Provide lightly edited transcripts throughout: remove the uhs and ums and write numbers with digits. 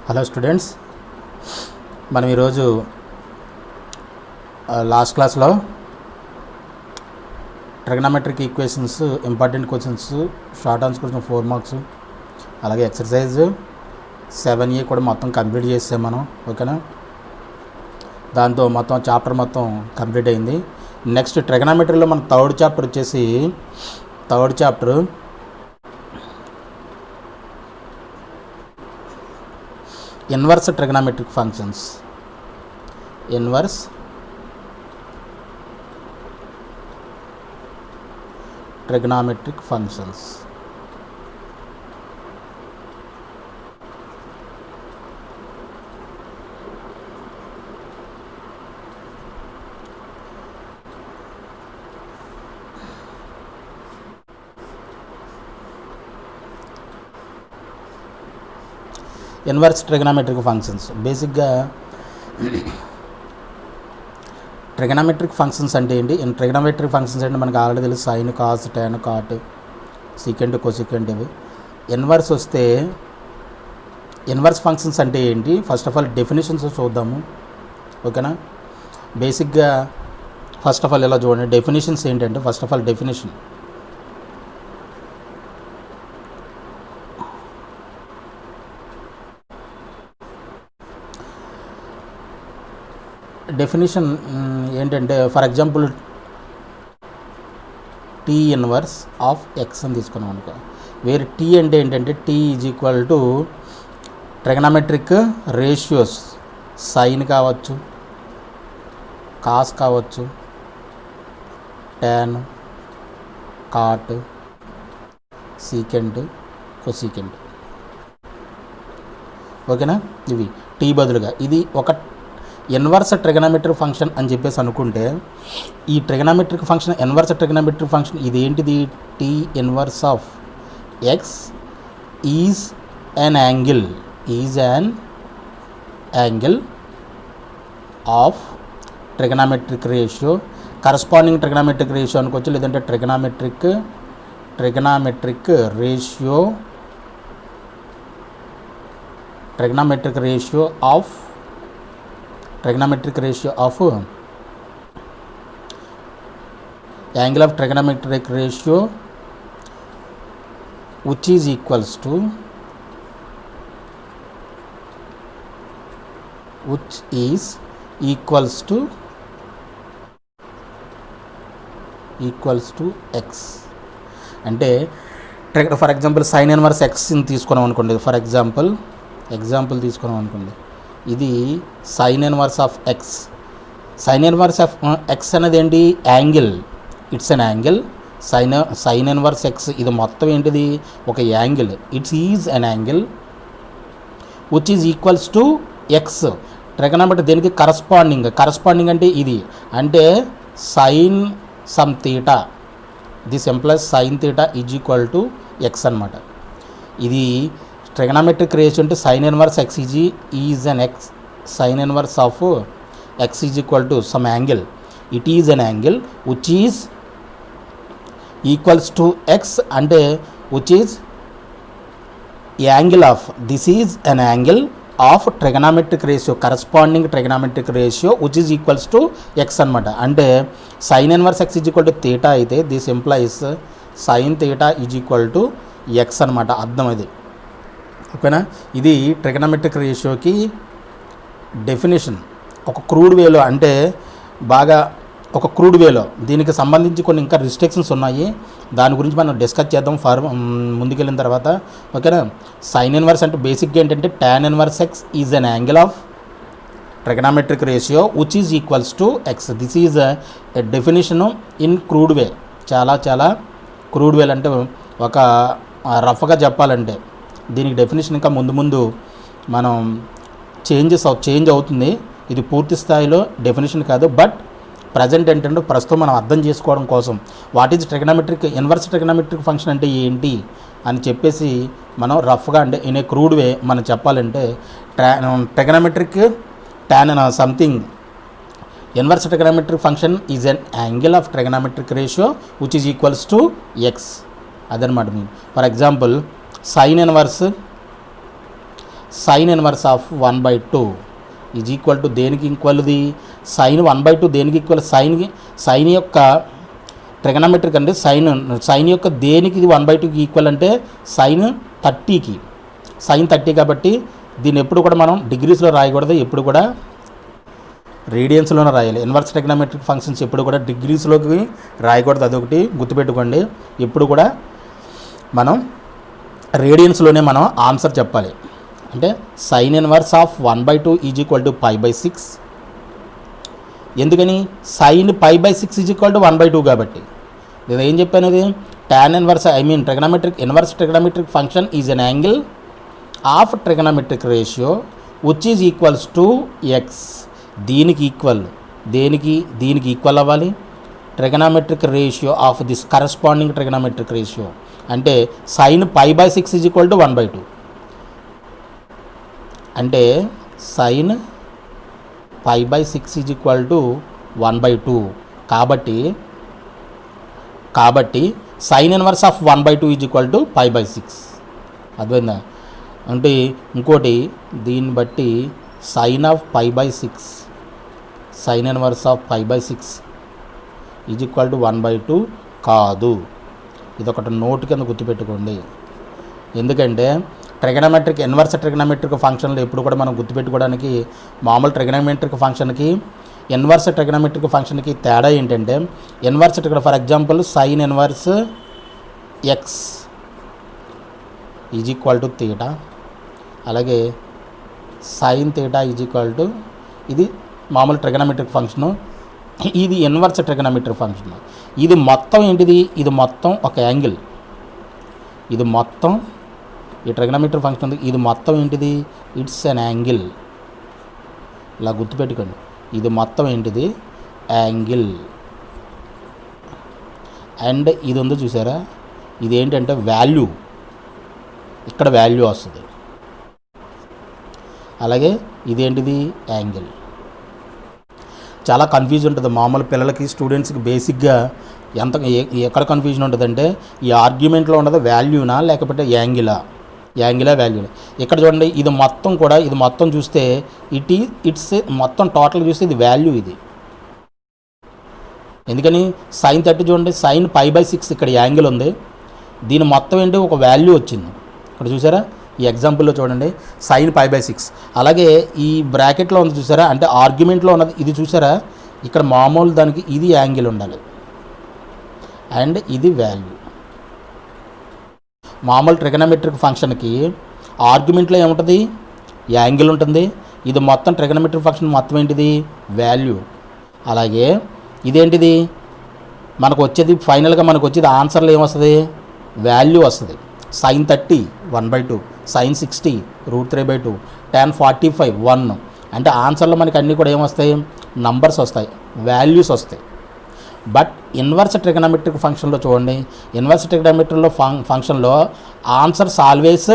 Hello students, మనం ఈరోజు last క్లాస్లో trigonometric equations important questions short answers కొంచెం 4 మార్క్స్ అలాగే ఎక్సర్సైజ్ 7A కూడా మొత్తం కంప్లీట్ చేసాం మనం. ఓకేనా, దాంతో మొత్తం చాప్టర్ మొత్తం కంప్లీట్ అయింది. నెక్స్ట్ ట్రిగనోమెట్రీలో మన థర్డ్ చాప్టర్ వచ్చేసి inverse trigonometric functions. Inverse trigonometric functions. Inverse trigonometric functions బేసిక్గా ట్రిగనోమెట్రిక్ ఫంక్షన్స్ అంటే ఏంటి? ట్రిగనోమెట్రిక్ ఫంక్షన్స్ అంటే మనకు ఆల్రెడీ తెలుసు, sine, cos, tan, cot, secant, cosecant. ఇవి ఇన్వర్స్ వస్తే ఇన్వర్స్ ఫంక్షన్స్ అంటే ఏంటి? ఫస్ట్ ఆఫ్ ఆల్ డెఫినేషన్స్ చూద్దాము. ఓకేనా, బేసిక్గా ఫస్ట్ ఆఫ్ ఆల్ ఇలా చూడండి. డెఫినేషన్స్ ఏంటంటే ఫస్ట్ ఆఫ్ ఆల్ డెఫినేషన్ ఏంటంటే, for example t inverse of x అని తీసుకున్నాం అనుకో. వేరే టీ అంటే ఏంటంటే t is equal to trigonometric ratios. Sine కావచ్చు, కాస్ కావచ్చు, టాన్, కాట్, సీకెంట్, కొసీకెంట్. ఓకేనా, ఇవి టీ బదులుగా ఇది ఒక ఇన్వర్స్ ట్రిగనోమెట్రిక్ ఫంక్షన్ అని చెప్పేసి అనుకుంటే, ఈ trigonometric function inverse trigonometric function ఇది ఏంటిది? T inverse of x is an angle of trigonometric ratio. Corresponding trigonometric ratio అనుకోవచ్చు, లేదంటే trigonometric ratio of angle of trigonometric ratio which is equals to x. అంటే for example sine inverse ఎక్స్ని తీసుకున్నాం అనుకోండి. For example తీసుకున్నాం అనుకోండి, ఇది sine inverse of x. Sine inverse of x అనేది ఏంటి? Angle. It's an angle. Sine inverse x ఇది మొత్తం ఏంటిది? ఒక angle. It's is an angle which is equals to x. Trigonometry దేనికి? కరస్పాండింగ్ అంటే ఇది, అంటే sine some theta. This implies sine theta is equal to x అనమాట. ఇది ట్రిగనోమెట్రిక్ రేషియో అంటే sine inverse x is an x. Sine inverse of x is equal to some angle. It is an angle which is equals to x, అంటే which is angle of this is an angle of trigonometric ratio, corresponding trigonometric ratio which is equals to x అనమాట. అంటే sine inverse x is equal to theta అయితే this implies sine theta is equal to x అనమాట. అర్థం ఇది. ఓకేనా, ఇది trigonometric రేషియోకి definition. ఒక క్రూడ్ వేలో, అంటే బాగా ఒక క్రూడ్ వేలో దీనికి సంబంధించి కొన్ని ఇంకా రిస్ట్రిక్షన్స్ ఉన్నాయి. దాని గురించి మనం డిస్కస్ చేద్దాం ముందుకెళ్ళిన తర్వాత. ఓకేనా, సైన్ ఇన్వర్స్ అంటే బేసిక్గా ఏంటంటే tan inverse x is an angle of trigonometric ratio which is equals to x. This is a definition in crude way. చాలా క్రూడ్ వేలు అంటే ఒక రఫ్గా చెప్పాలంటే దీనికి డెఫినేషన్ ఇంకా ముందు మనం చేంజ్ అవుతుంది. ఇది పూర్తి స్థాయిలో డెఫినేషన్ కాదు, బట్ ప్రజెంట్ ఏంటంటే ప్రస్తుతం మనం అర్థం చేసుకోవడం కోసం what is inverse trigonometric function అంటే ఏంటి అని చెప్పేసి మనం రఫ్గా, అంటే ఇన్ ఏ క్రూడ్ వే మనం చెప్పాలంటే trigonometric tan something inverse trigonometric function is an angle of trigonometric ratio which is equals to x. అదనమాట mean. For example sine inverse sine inverse of 1/2 is equal to దేనికి ఈక్వల్ది, sine 1/2 దేనికి equal, sine యొక్క trigonometric అంటే sine యొక్క దేనికి ఇది 1/2కి ఈక్వల్ అంటే సైన్ 30కి, సైన్ 30 కాబట్టి దీన్ని ఎప్పుడు కూడా మనం డిగ్రీస్లో రాయకూడదు, ఎప్పుడు కూడా రేడియన్స్లోనే రాయాలి. ఇన్వర్స్ ట్రిగనమెట్రిక్ ఫంక్షన్స్ ఎప్పుడు కూడా డిగ్రీస్లోకి రాయకూడదు, అదొకటి గుర్తుపెట్టుకోండి. ఎప్పుడు కూడా మనం రేడియన్స్లోనే మనం ఆన్సర్ చెప్పాలి. అంటే sine inverse of 1/2 is equal to π/6. ఎందుకని సైన్ π/6 ఈజ్ ఈక్వల్ టు 1/2 కాబట్టి నేను ఏం చెప్పాను, అది tan inverse inverse trigonometric function is an angle of trigonometric ratio which is equals to x. దీనికి ఈక్వల్, దీనికి ఈక్వల్ అవ్వాలి trigonometric ratio of this corresponding trigonometric ratio. అంటే సైన్ π/6 ఈజ్ ఈక్వల్ టు 1/2. అంటే సైన్ π/6 ఈజ్ ఈక్వల్ టు 1/2. కాబట్టి sine inverse of 1/2 is equal to π/6. అర్థమైందా? అంటే ఇంకోటి దీన్ని బట్టి sine of π/6, sine inverse of π/6 is equal to 1/2 కాదు. ఇదొకటి నోట్ కింద గుర్తుపెట్టుకోండి. ఎందుకంటే ఇన్వర్స్ ట్రిగనమెట్రిక్ ఫంక్షన్లు ఎప్పుడు కూడా మనం గుర్తుపెట్టుకోవడానికి మామూలు ట్రిగనమెట్రిక్ ఫంక్షన్కి ఇన్వర్స్ ట్రిగనమెట్రిక్ ఫంక్షన్కి తేడా ఏంటంటే, inverse for example sine inverse x is equal to theta, అలాగే sine theta is equal to, ఇది మామూలు ట్రిగనమెట్రిక్ ఫంక్షను, ఇది ఇన్వర్స్ ట్రిగనమెట్రిక్ ఫంక్షన్. ఇది మొత్తం ఏంటిది, ఇది మొత్తం ఒక యాంగిల్, ఇది మొత్తం ఈ ట్రిగనమెట్రిక్ ఫంక్షన్ ఉంది, ఇది మొత్తం ఏంటిది, ఇట్స్ అన్ యాంగిల్. ఇలా గుర్తుపెట్టుకోండి, ఇది మొత్తం ఏంటిది, యాంగిల్. అండ్ ఇది ఉందో చూసారా, ఇది ఏంటంటే వాల్యూ, ఇక్కడ వాల్యూ వస్తుంది. అలాగే ఇదేంటిది, యాంగిల్. చాలా కన్ఫ్యూజ్ ఉంటుంది మామూలు పిల్లలకి, స్టూడెంట్స్కి బేసిక్గా ఎక్కడ కన్ఫ్యూజన్ ఉంటుందంటే, ఈ ఆర్గ్యుమెంట్లో ఉన్నది వాల్యూనా లేకపోతే యాంగిలా వాల్యూనా. ఇక్కడ చూడండి, ఇది మొత్తం కూడా, ఇది మొత్తం చూస్తే ఇట్స్ మొత్తం టోటల్ చూస్తే ఇది వాల్యూ ఇది. ఎందుకని సైన్ 30 చూడండి, సైన్ π/6 ఇక్కడ యాంగిల్ ఉంది, దీని మొత్తం ఏంటి ఒక వాల్యూ వచ్చింది. ఇక్కడ చూసారా ఈ ఎగ్జాంపుల్లో చూడండి, సైన్ π/6. అలాగే ఈ బ్రాకెట్లో ఉంది చూసారా, అంటే ఆర్గ్యుమెంట్లో ఉన్నది ఇది చూసారా, ఇక్కడ మామూలు దానికి ఇది యాంగిల్ ఉండాలి అండ్ ఇది వాల్యూ. మామూలు ట్రిగనమెట్రిక్ ఫంక్షన్కి ఆర్గ్యుమెంట్లో ఏముంటుంది, యాంగిల్ ఉంటుంది, ఇది మొత్తం ట్రిగనమెట్రిక్ ఫంక్షన్ మొత్తం ఏంటిది, వాల్యూ. అలాగే ఇదేంటిది, మనకు వచ్చేది ఫైనల్గా మనకు వచ్చేది ఆన్సర్లో ఏమొస్తుంది, వాల్యూ వస్తుంది. Sine 30 1/2, sine 60 √3/2, tan 45 1. అంటే ఆన్సర్లో మనకి అన్నీ కూడా ఏమొస్తాయి, నంబర్స్ వస్తాయి, వాల్యూస్ వస్తాయి. బట్ ఇన్వర్స్ ట్రిగనమెట్రిక్ ఫంక్షన్లో చూడండి, ఇన్వర్స్ ట్రిగనమెట్రిక్లో ఫంక్షన్లో ఆన్సర్స్ ఆల్వేస్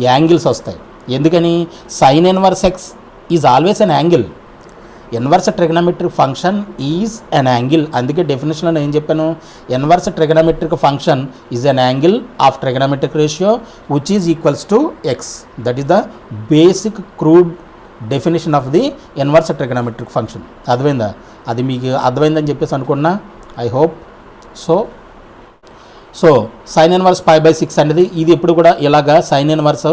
యాంగిల్స్ వస్తాయి. ఎందుకని sine inverse x is always an angle, inverse trigonometric function is an angle. అందుకే డెఫినేషన్లో నేను ఏం చెప్పాను, inverse trigonometric function is an angle of trigonometric ratio which is equals to x. That is the basic crude definition of the inverse trigonometric function. అర్థమైందా? అది మీకు అర్థమైందని చెప్పేసి అనుకున్నా, I hope so sine inverse π/6 అనేది ఇది ఎప్పుడు కూడా ఇలాగా సైన్ ఇన్వర్స్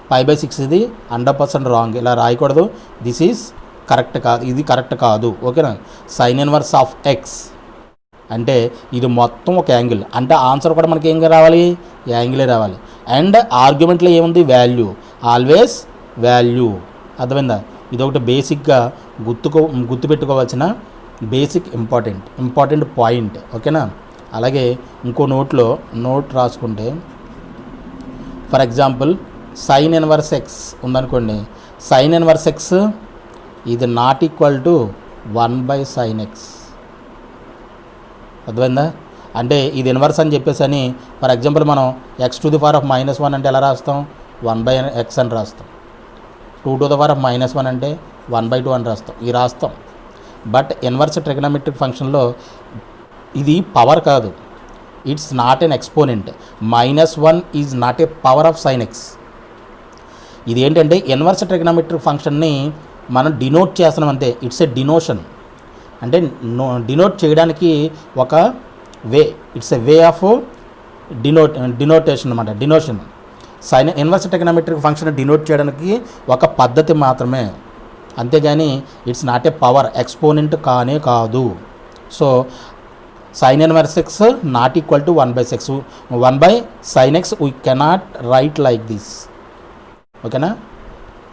π/6 ఇది 100% రాంగ్, ఇలా రాయకూడదు. దిస్ ఈజ్ కరెక్ట్ కాదు, ఇది కరెక్ట్ కాదు. ఓకేనా? సైన్ ఇన్వర్స్ ఆఫ్ ఎక్స్ అంటే ఇది మొత్తం ఒక యాంగిల్, అంటే ఆన్సర్ కూడా మనకి ఏం రావాలి, యాంగిలే రావాలి. అండ్ ఆర్గ్యుమెంట్లో ఏముంది, వాల్యూ, ఆల్వేస్ వాల్యూ. అర్థమైందా? ఇదొకటి బేసిక్గా గుర్తుపెట్టుకోవాల్సిన బేసిక్ ఇంపార్టెంట్ పాయింట్. ఓకేనా? అలాగే ఇంకో నోట్ రాసుకుంటే, for example sine inverse x ఉందనుకోండి, సైన్ ఇన్వర్స్ ఎక్స్ ఇది not equal to 1/sin x. అర్థమైందా? అంటే ఇది ఇన్వర్స్ అని చెప్పేసి అని, ఫర్ ఎగ్జాంపుల్ మనం x⁻⁻1 అంటే ఎలా రాస్తాం, 1/x అని రాస్తాం. 2⁻⁻1 అంటే 1/2 అని రాస్తాం. బట్ ఇన్వర్స్ ట్రిగనమెట్రిక్ ఫంక్షన్లో ఇది పవర్ కాదు, it's not an exponent. -1 is not a power of sin x. ఇది ఏంటంటే ఇన్వర్స్ ట్రిగ్నోమెట్రిక్ ఫంక్షన్ని మనం డినోట్ చేస్తున్నాం అంతే. ఇట్స్ ఏ డినోషన్, అంటే డినోట్ చేయడానికి ఒక వే, ఇట్స్ ఏ వే ఆఫ్ డినోటేషన్ అనమాట. డినోషన్ ఇన్వర్స్ ట్రిగ్నోమెట్రిక్ ఫంక్షన్ డినోట్ చేయడానికి ఒక పద్ధతి మాత్రమే, అంతేగాని it's not A power, exponent కానే కాదు. So sin inverse x not equal to 1/6, 1/sin x we cannot write like this. ఓకేనా,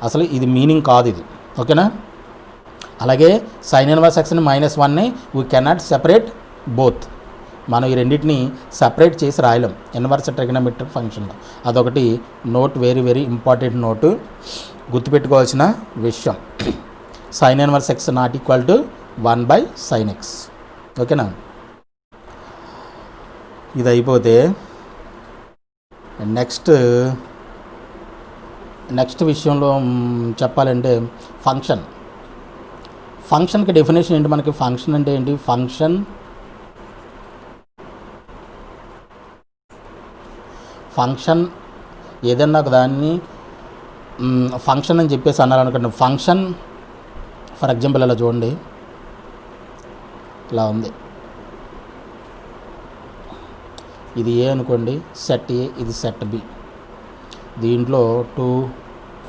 అసలు ఇది మీనింగ్ కాదు ఇది. ఓకేనా, అలాగే sin ఇన్వర్స్ ఎక్స్ని -1ని వీ కెనాట్ సెపరేట్ బోత్, మనం ఈ రెండింటిని సపరేట్ చేసి రాయలేం ఇన్వర్స్ ట్రిగ్నోమెట్రిక్ ఫంక్షన్లో. అదొకటి note, very very important note, గుర్తుపెట్టుకోవాల్సిన విషయం. sin inverse X not equal to 1/sin x. ఓకేనా, ఇది అయిపోతే నెక్స్ట్ విషయంలో చెప్పాలంటే ఫంక్షన్కి డెఫినేషన్ ఏంటి మనకి? ఫంక్షన్ అంటే ఏంటి? ఫంక్షన్ ఏదన్నా ఒక దాన్ని ఫంక్షన్ అని చెప్పేసి అన్నారనుకోండి. ఫంక్షన్ ఫర్ ఎగ్జాంపుల్ ఇలా చూడండి, ఇలా ఉంది, ఇది ఏ అనుకోండి, సెట్ ఏ, ఇది సెట్ బి, దీంట్లో 2,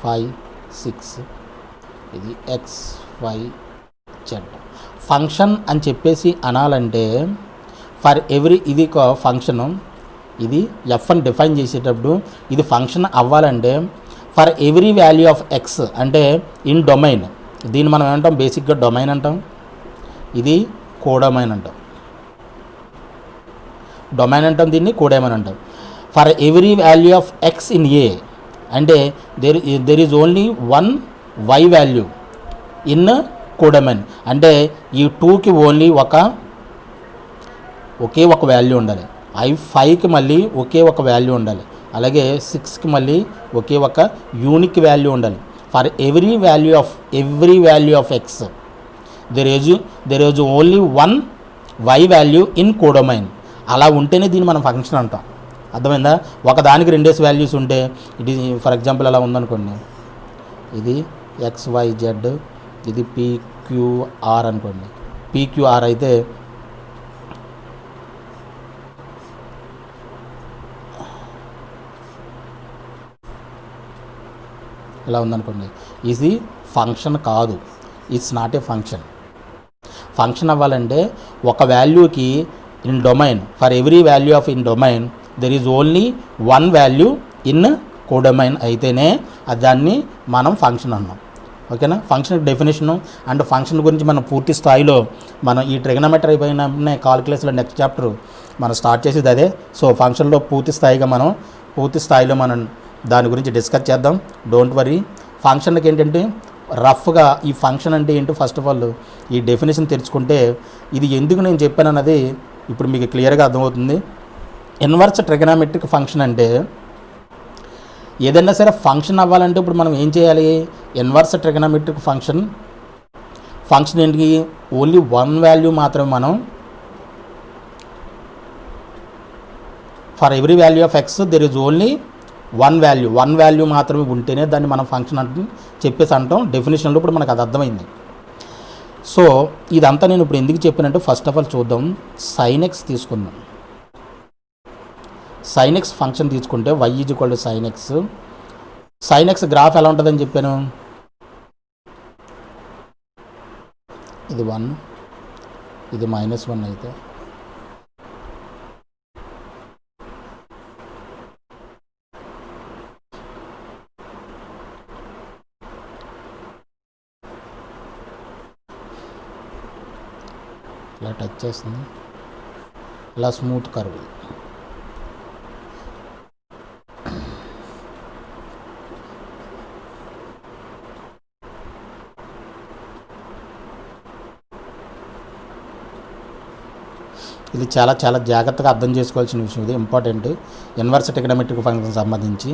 5, 6, ఇది ఎక్స్, వై, జెడ్. ఫంక్షన్ అని చెప్పేసి అనాలంటే ఫర్ ఎవ్రీ, ఇది ఒక ఫంక్షను, ఇది ఎఫ్ అని డిఫైన్ చేసేటప్పుడు ఇది ఫంక్షన్ అవ్వాలంటే for every value of X అంటే ఇన్ డొమైన్, దీన్ని మనం ఏమంటాం? బేసిక్గా డొమైన్ అంటాం, ఇది కోడొమైన్ అంటాం. డొమైన్ అంటాం, దీన్ని కోడొమైన్ అంటాం. For every value of x in A అంటే there is only 1 y value in codomain, అంటే ఈ 2కి ఓన్లీ ఒకే ఒక వాల్యూ ఉండాలి. 5కి మళ్ళీ ఒకే ఒక వాల్యూ ఉండాలి. అలాగే 6కి మళ్ళీ ఒకే ఒక యూనిక్ వాల్యూ ఉండాలి. For every value of x there is only 1 y value in codomain. అలా ఉంటేనే దీన్ని మనం ఫంక్షన్ అంటాం. అర్థమైందా? ఒకదానికి 2 వాల్యూస్ ఉంటే, ఇది ఫర్ ఎగ్జాంపుల్ అలా ఉందనుకోండి, ఇది XYZ, ఇది PQR అనుకోండి. PQR అయితే ఇలా ఉందనుకోండి, ఇది ఫంక్షన్ కాదు, it's not a function. Function అవ్వాలంటే ఒక వాల్యూకి in domain, for every value of in domain there is only 1 value in codomain అయితేనే దాన్ని మనం ఫంక్షన్ అన్నాం. ఓకేనా, ఫంక్షన్ డెఫినేషను అండ్ ఫంక్షన్ గురించి మనం పూర్తి స్థాయిలో మనం ఈ ట్రిగనోమెట్రీ అయిపోయిన కాలిక్యులస్లో నెక్స్ట్ చాప్టర్ మనం స్టార్ట్ చేసేది అదే. సో ఫంక్షన్లో పూర్తి స్థాయిలో మనం దాని గురించి డిస్కస్ చేద్దాం. Don't worry. ఫంక్షన్కి ఏంటంటే రఫ్గా ఈ ఫంక్షన్ అంటే ఏంటో ఫస్ట్ ఆఫ్ ఆల్ ఈ డెఫినేషన్ తెరుచుకుంటే ఇది ఎందుకు నేను చెప్పాను అన్నది ఇప్పుడు మీకు క్లియర్గా అర్థమవుతుంది. ఇన్వర్స్ ట్రిగనోమెట్రిక్ ఫంక్షన్ అంటే ఏదైనా సరే ఫంక్షన్ అవ్వాలంటే ఇప్పుడు మనం ఏం చేయాలి? ఇన్వర్స్ ట్రిగనోమెట్రిక్ ఫంక్షన్ ఏంటి? ఓన్లీ 1 వాల్యూ మాత్రమే మనం for every value of x there is only 1 value మాత్రమే ఉంటేనే దాన్ని మనం ఫంక్షన్ అంటే చెప్పేసి అంటాం. డెఫినేషన్లో ఇప్పుడు మనకు అది అర్థమైంది. సో ఇదంతా నేను ఇప్పుడు ఎందుకు చెప్పానంటే ఫస్ట్ ఆఫ్ ఆల్ చూద్దాం. sin x తీసుకుందాం. sin x ఫంక్షన్ తీసుకుంటే y = sin x. sin x graph ఎలా ఉంటుందని చెప్పాను? ఇది 1, ఇది -1 అయితే ఇలా టచ్ చేస్తుంది, ఇలా స్మూత్ కర్వ్. ఇది చాలా జాగ్రత్తగా అర్థం చేసుకోవాల్సిన విషయం. ఇది ఇంపార్టెంట్ ఇన్వర్స్ ట్రిగనోమెట్రిక్ ఫంక్షన్ సంబంధించి.